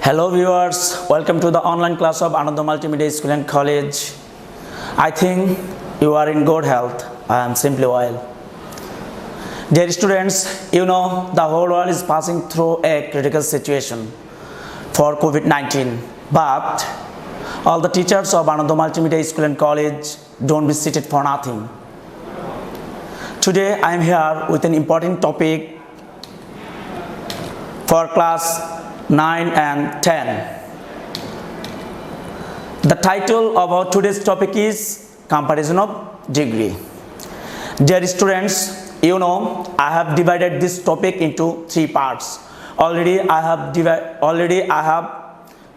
Hello viewers, welcome to the online class of Ananda Multimedia School and College. I think you are in good health. I am simply well. Dear students, you know the whole world is passing through a critical situation for COVID-19. But all the teachers of Ananda Multimedia School and College don't be seated for nothing. Today I am here with an important topic for class 9 and 10. The title of our today's topic is Comparison of Degree. Dear students, you know I have divided this topic into 3 parts. Already I have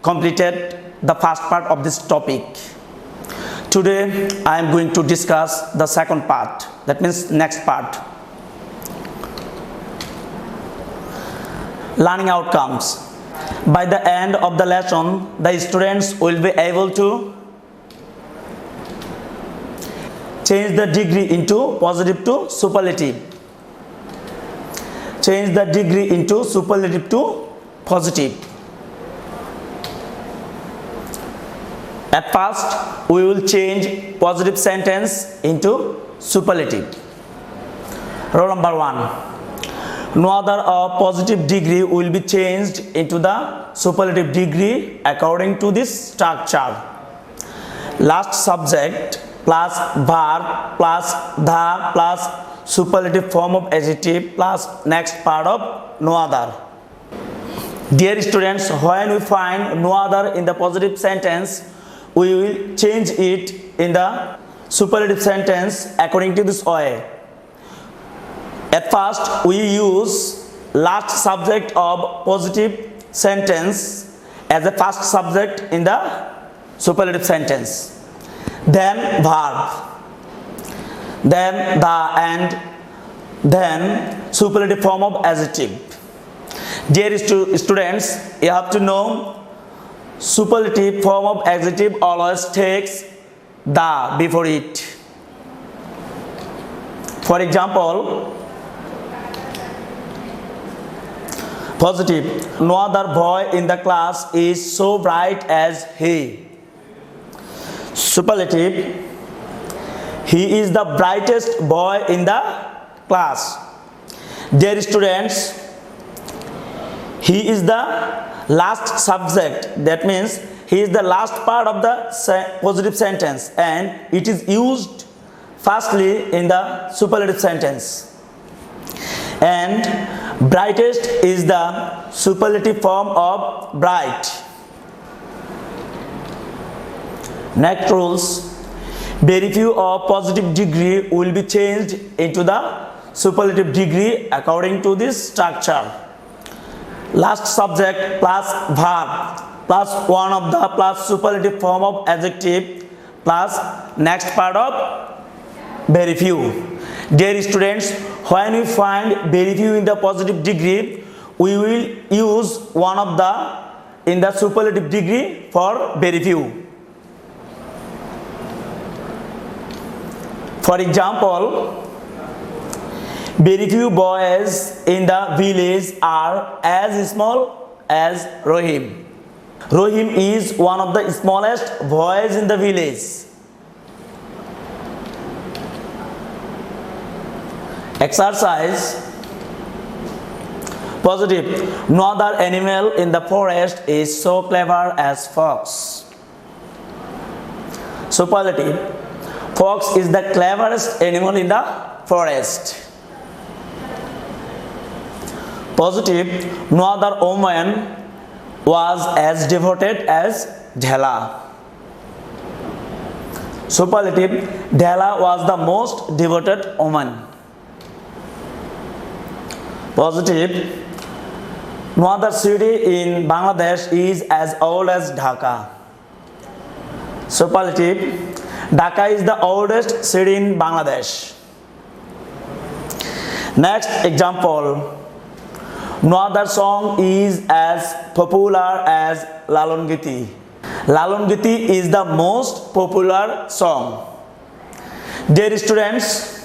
completed the first part of this topic. Today I am going to discuss the second part, that means next part. Learning outcomes. By the end of the lesson, the students will be able to change the degree into positive to superlative. Change the degree into superlative to positive. At first, we will change positive sentence into superlative. Rule number 1. No other positive degree will be changed into the superlative degree according to this structure. Last subject plus verb plus the plus superlative form of adjective plus next part of no other. Dear students, when we find no other in the positive sentence, we will change it in the superlative sentence according to this way. At first, we use last subject of positive sentence as the first subject in the superlative sentence. Then verb, then the, and then superlative form of adjective. Dear students, you have to know superlative form of adjective always takes the before it. For example, positive, no other boy in the class is so bright as he. Superlative, he is the brightest boy in the class. Dear students, he is the last subject, that means he is the last part of the positive sentence and it is used firstly in the superlative sentence. And brightest is the superlative form of bright. Next rules, very few of positive degree will be changed into the superlative degree according to this structure. Last subject plus verb plus one of the plus superlative form of adjective plus next part of very few. Dear students, when we find very few in the positive degree, we will use one of the in the superlative degree for very few. For example, very few boys in the village are as small as Rohim. Rohim is one of the smallest boys in the village. Exercise. Positive, no other animal in the forest is so clever as fox. Superlative, fox is the cleverest animal in the forest. Positive, no other woman was as devoted as Dhela. Superlative, Dhela was the most devoted woman. Positive, no other city in Bangladesh is as old as Dhaka. Superlative, Dhaka is the oldest city in Bangladesh. Next example, no other song is as popular as Lalon Giti. Lalon Giti is the most popular song. Dear students,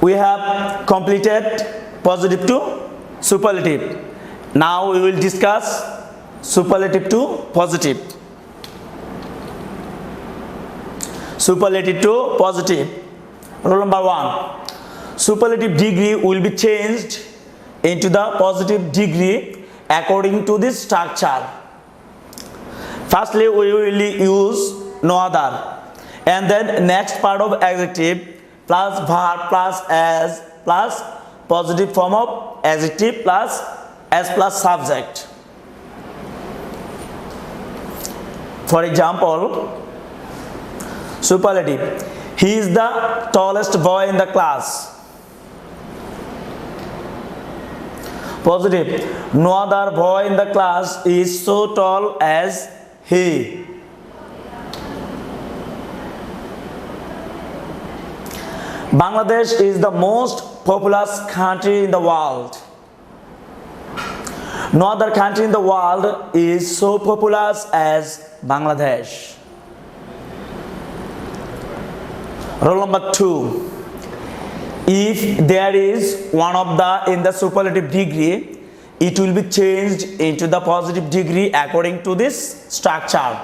we have completed positive to superlative. Now we will discuss superlative to positive. Superlative to positive. Rule number 1. Superlative degree will be changed into the positive degree according to this structure. Firstly, we will use no other, and then next part of adjective plus verb plus as plus positive form of adjective plus as plus subject. For example, superlative: he is the tallest boy in the class. Positive: no other boy in the class is so tall as he. Bangladesh is the most populous country in the world. No other country in the world is so populous as Bangladesh. Rule number 2. If there is one of the in the superlative degree, it will be changed into the positive degree according to this structure.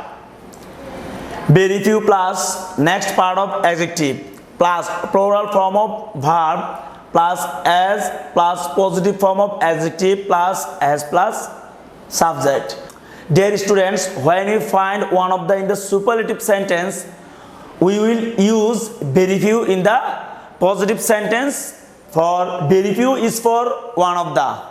Very few plus next part of adjective plus plural form of verb plus as plus positive form of adjective plus as plus subject. Dear students, when you find one of the in the superlative sentence, we will use very few in the positive sentence. For very few is for one of the,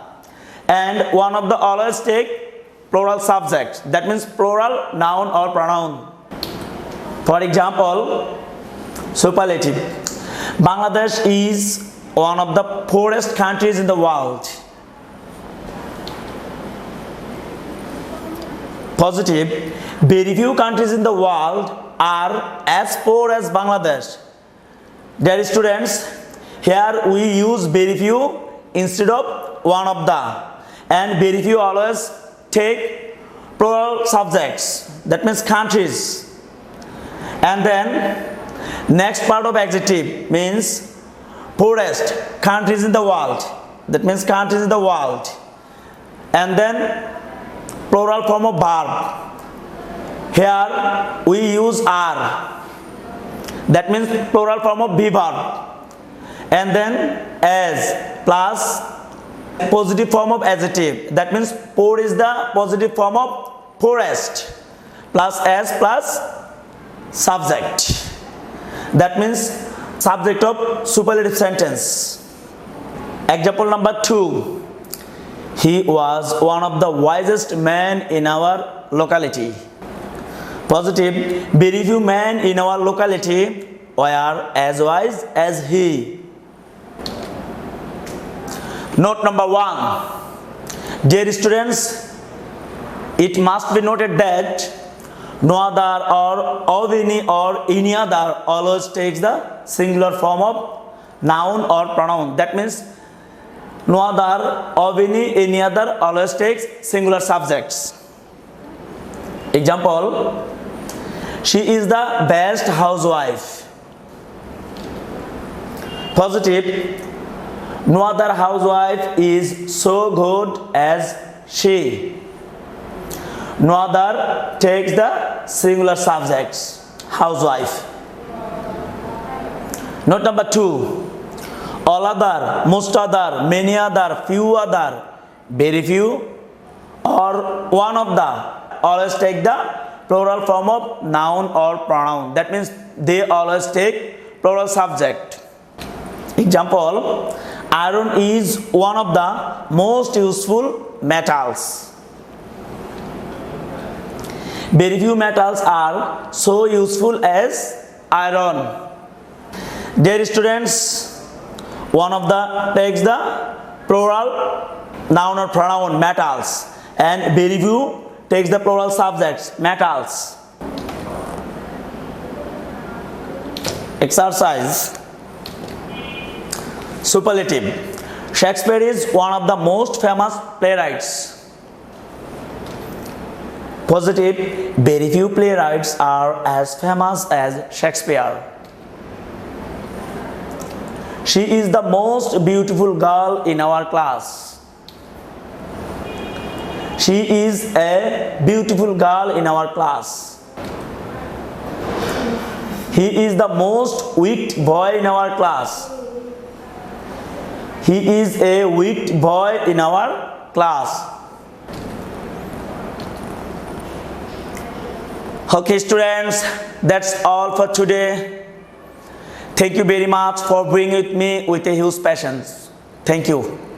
and one of the always take plural subject, that means plural noun or pronoun. For example, superlative: Bangladesh is one of the poorest countries in the world. Positive: very few countries in the world are as poor as Bangladesh. Dear students, here we use very few instead of one of the, and very few always take plural subjects, that means countries. And then next part of adjective means poorest countries in the world, that means countries in the world. And then plural form of verb, here we use are, that means plural form of be verb. And then as plus positive form of adjective, that means poor is the positive form of poorest, plus as plus subject, that means subject of superlative sentence. Example number 2. He was one of the wisest men in our locality. Positive: very few men in our locality were as wise as he. Note number 1. Dear students, it must be noted that no other or of any other always takes the singular form of noun or pronoun, that means no other of any other always takes singular subjects. Example: she is the best housewife. Positive: no other housewife is so good as she. No other takes the singular subjects, housewife. Note number 2. All other, most other, many other, few other, very few, or one of the always take the plural form of noun or pronoun, that means they always take plural subject. Example: iron is one of the most useful metals. Very few metals are so useful as iron. Dear students, one of the takes the plural noun or pronoun metals, and very few takes the plural subjects metals. Exercise: superlative. Shakespeare is one of the most famous playwrights. Positive: very few playwrights are as famous as Shakespeare. She is the most beautiful girl in our class. She is a beautiful girl in our class. He is the most wicked boy in our class. He is a wicked boy in our class. Okay students, that's all for today. Thank you very much for being with me with a huge patience. Thank you.